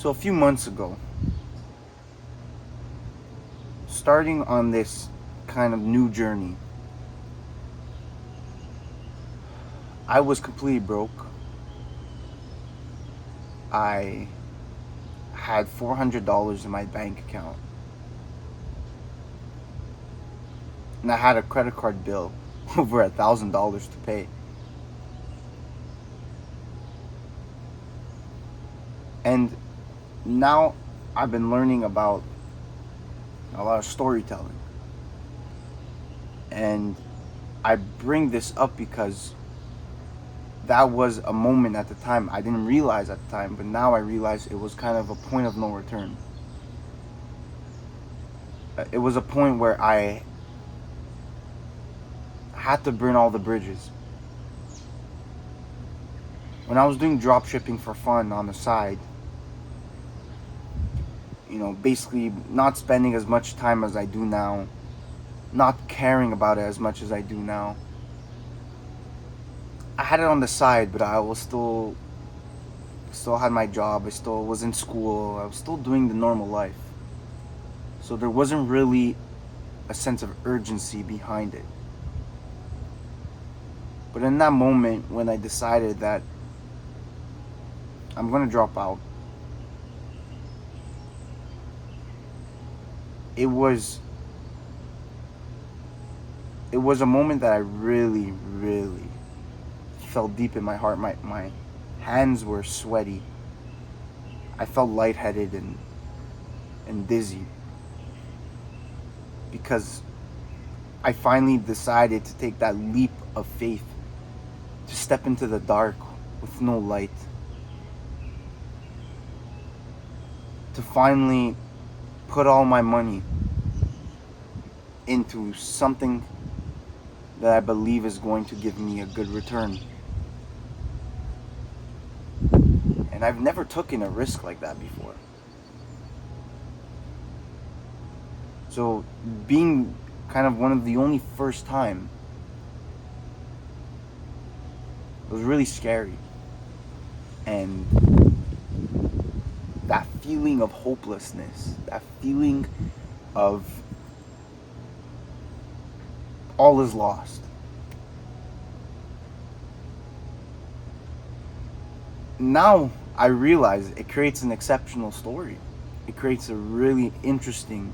So a few months ago, starting on this kind of new journey, I was completely broke. I had $400 in my bank account. And I had a credit card bill over $1,000 to pay. And now I've been learning about a lot of storytelling. And I bring this up because that was a moment at the time. I didn't realize at the time, but now I realize it was kind of a point of no return. It was a point where I had to burn all the bridges. When I was doing drop shipping for fun on the side, basically not spending as much time as I do now, not caring about it as much as I do now. I had it on the side, but I was still had my job. I still was in school. I was still doing the normal life. So there wasn't really a sense of urgency behind it. But in that moment, when I decided that I'm going to drop out, it was a moment that I really, really felt deep in my heart. My hands were sweaty. I felt lightheaded and dizzy because I finally decided to take that leap of faith, to step into the dark with no light, to finally put all my money into something that I believe is going to give me a good return. And I've never taken a risk like that before. So being kind of one of the only first time, it was really scary. And that feeling of hopelessness, that feeling of all is lost. Now I realize it creates an exceptional story. It creates a really interesting,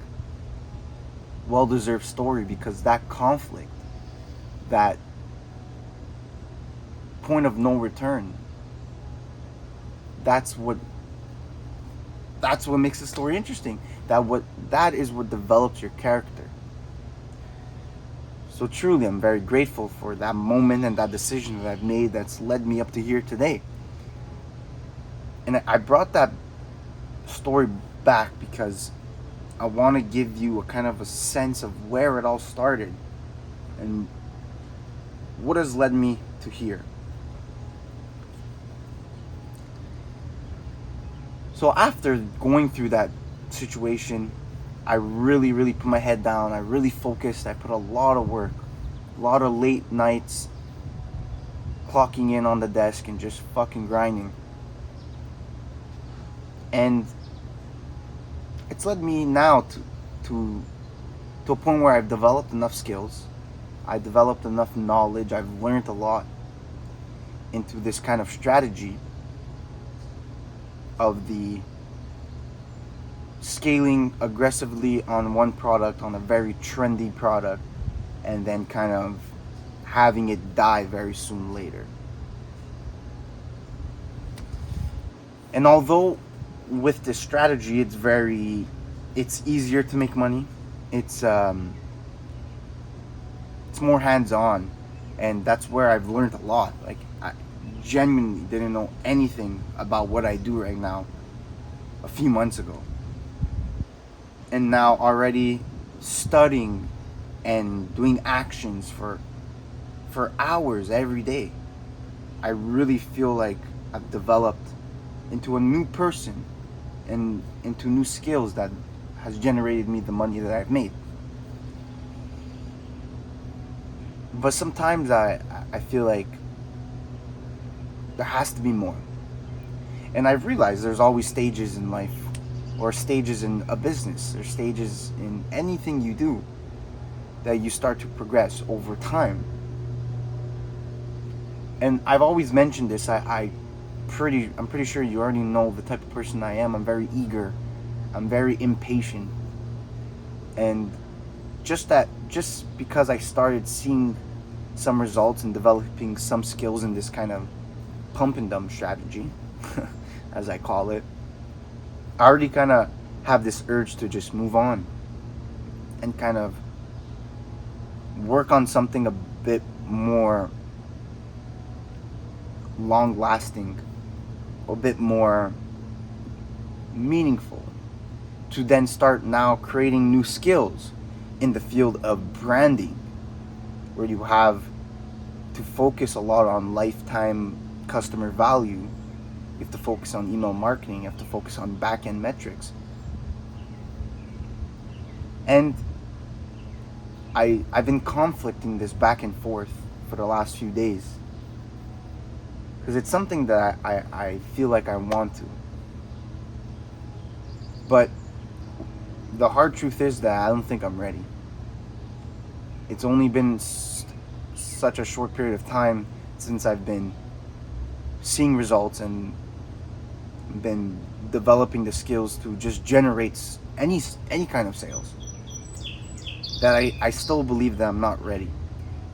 well-deserved story, because that conflict, that point of no return, that's what makes the story interesting. That is what develops your character. So truly, I'm very grateful for that moment and that decision that I've made that's led me up to here today. And I brought that story back because I want to give you a kind of a sense of where it all started and what has led me to here. So after going through that situation, I really, really put my head down. I really focused. I put a lot of work, a lot of late nights, clocking in on the desk and just fucking grinding. And it's led me now to a point where I've developed enough skills. I've developed enough knowledge. I've learned a lot into this kind of strategy of the scaling aggressively on one product, on a very trendy product, and then kind of having it die very soon later. And although with this strategy it's easier to make money, it's more hands-on, and that's where I've learned a lot. Like, I genuinely didn't know anything about what I do right now a few months ago, and now already studying and doing actions for hours every day, I really feel like I've developed into a new person and into new skills that has generated me the money that I've made. But sometimes I feel like there has to be more. And I've realized there's always stages in life, or stages in a business, or stages in anything you do, that you start to progress over time. And I've always mentioned this. I'm pretty sure you already know the type of person I am. I'm very eager. I'm very impatient. And just because I started seeing some results and developing some skills in this kind of pump and dump strategy, as I call it, I already kind of have this urge to just move on and kind of work on something a bit more long lasting, a bit more meaningful, to then start now creating new skills in the field of branding, where you have to focus a lot on lifetime customer value. You have to focus on email marketing. You have to focus on back-end metrics. And I've been conflicting this back and forth for the last few days, because it's something that I feel like I want to. But the hard truth is that I don't think I'm ready. It's only been such a short period of time since I've been seeing results and been developing the skills to just generate any kind of sales, that I still believe that I'm not ready.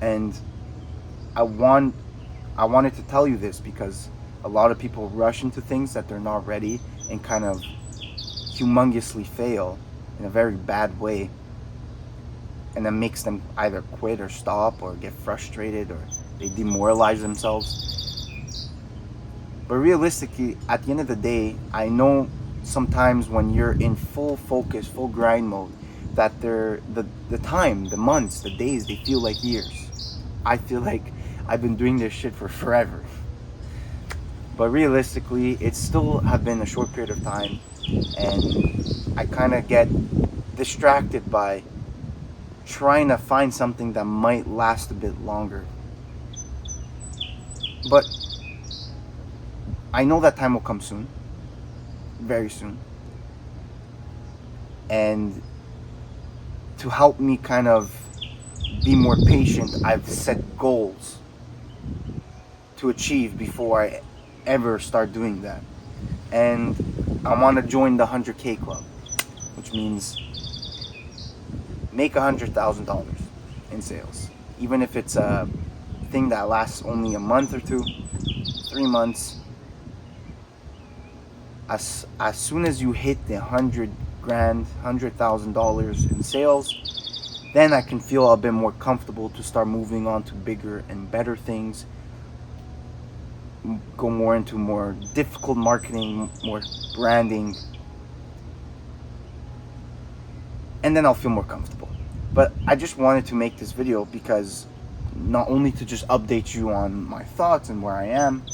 And I wanted to tell you this, because a lot of people rush into things that they're not ready and kind of humongously fail in a very bad way, and that makes them either quit or stop or get frustrated, or they demoralize themselves. But realistically, at the end of the day, I know sometimes when you're in full focus, full grind mode, that the time, the months, the days, they feel like years. I feel like I've been doing this shit for forever. But realistically, it still have been a short period of time, and I kind of get distracted by trying to find something that might last a bit longer. But I know that time will come soon, very soon. And to help me kind of be more patient, I've set goals to achieve before I ever start doing that. And I want to join the 100K club, which means make $100,000 in sales. Even if it's a thing that lasts only a month or two, 3 months. As soon as you hit the $100,000 in sales, then I can feel a bit more comfortable to start moving on to bigger and better things, go more into more difficult marketing, more branding, and then I'll feel more comfortable. But I just wanted to make this video because not only to just update you on my thoughts and where I am,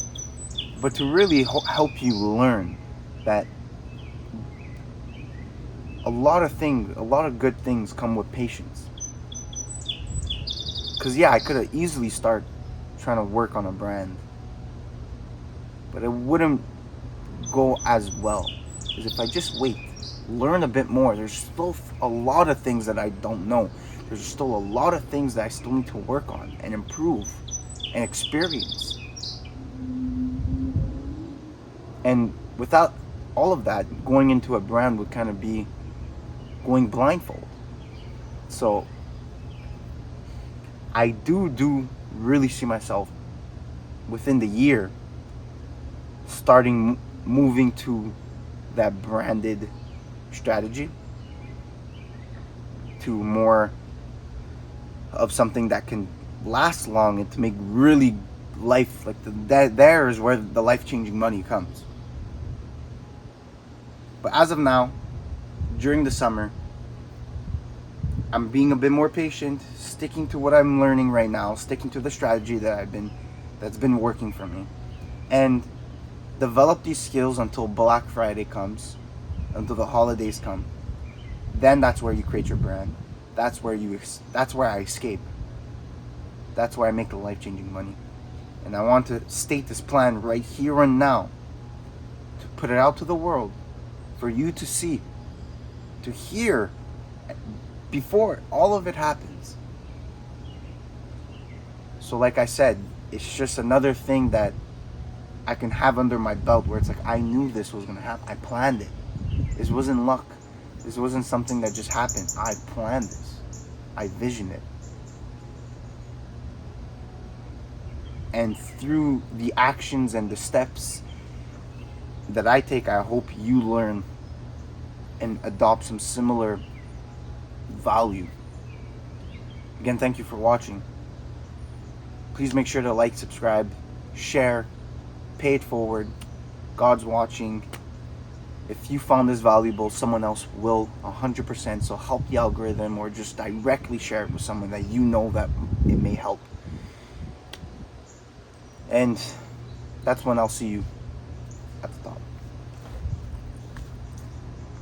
but to really help you learn that a lot of good things come with patience. Because yeah, I could have easily started trying to work on a brand, but it wouldn't go as well as if I just wait, learn a bit more. There's still a lot of things that I don't know. There's still a lot of things that I still need to work on and improve and experience. And without all of that, going into a brand would kind of be going blindfold. So I do really see myself within the year starting moving to that branded strategy, to more of something that can last long and to make really life, like there is where the life-changing money comes. But as of now, during the summer, I'm being a bit more patient, sticking to what I'm learning right now, sticking to the strategy that's been working for me, and develop these skills until Black Friday comes, until the holidays come. Then that's where you create your brand. That's where I escape. That's where I make the life-changing money. And I want to state this plan right here and now to put it out to the world for you to see, to hear before all of it happens. So like I said, it's just another thing that I can have under my belt where it's like, I knew this was going to happen. I planned it. This wasn't luck. This wasn't something that just happened. I planned this. I visioned it. And through the actions and the steps that I take, I hope you learn and adopt some similar value. Again, thank you for watching. Please make sure to like, subscribe, share, pay it forward. God's watching. If you found this valuable, someone else will 100%. So help the algorithm, or just directly share it with someone that you know that it may help. And that's when I'll see you.